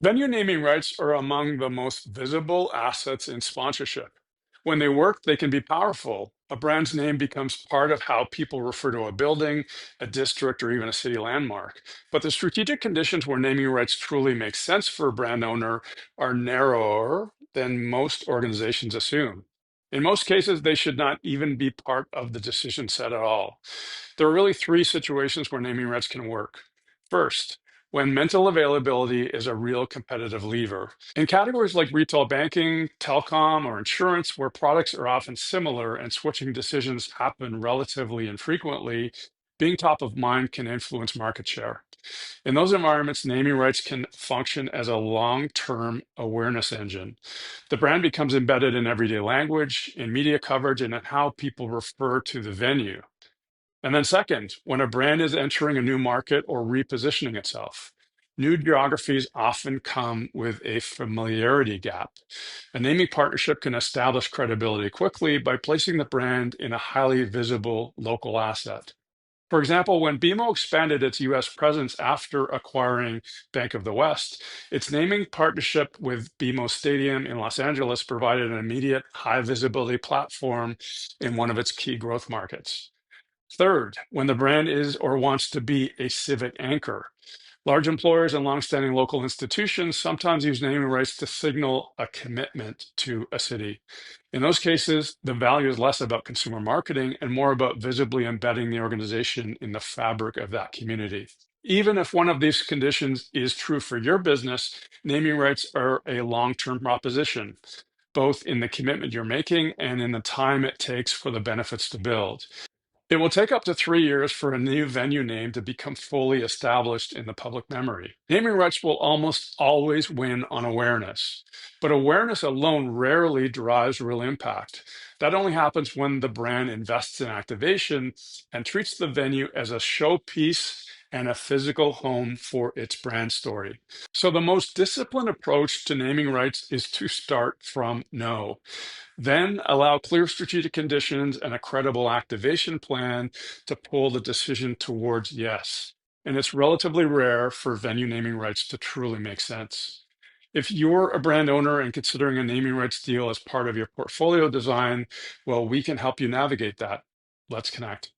Venue naming rights are among the most visible assets in sponsorship. When they work, they can be powerful. A brand's name becomes part of how people refer to a building, a district, or even a city landmark. But the strategic conditions where naming rights truly make sense for a brand owner are narrower than most organizations assume. In most cases, they should not even be part of the decision set at all. There are really three situations where naming rights can work. First, when mental availability is a real competitive lever. In categories like retail banking, telecom, or insurance, where products are often similar and switching decisions happen relatively infrequently, being top of mind can influence market share. In those environments, naming rights can function as a long term awareness engine. The brand becomes embedded in everyday language, in media coverage, and in how people refer to the venue. And then, second, when a brand is entering a new market or repositioning itself, new geographies often come with a familiarity gap. A naming partnership can establish credibility quickly by placing the brand in a highly visible local asset. For example, when BMO expanded its US presence after acquiring Bank of the West, its naming partnership with BMO Stadium in Los Angeles provided an immediate high visibility platform in one of its key growth markets. Third, when the brand is or wants to be a civic anchor. Large employers and longstanding local institutions sometimes use naming rights to signal a commitment to a city. In those cases, the value is less about consumer marketing and more about visibly embedding the organization in the fabric of that community. Even if one of these conditions is true for your business, naming rights are a long term proposition, both in the commitment you're making and in the time it takes for the benefits to build. It will take up to 3 years for a new venue name to become fully established in the public memory. Naming rights will almost always win on awareness, but awareness alone rarely drives real impact. That only happens when the brand invests in activation and treats the venue as a showpiece and a physical home for its brand story. So, the most disciplined approach to naming rights is to start from no. Then allow clear strategic conditions and a credible activation plan to pull the decision towards yes. And it's relatively rare for venue naming rights to truly make sense. If you're a brand owner and considering a naming rights deal as part of your portfolio design, well, we can help you navigate that. Let's connect.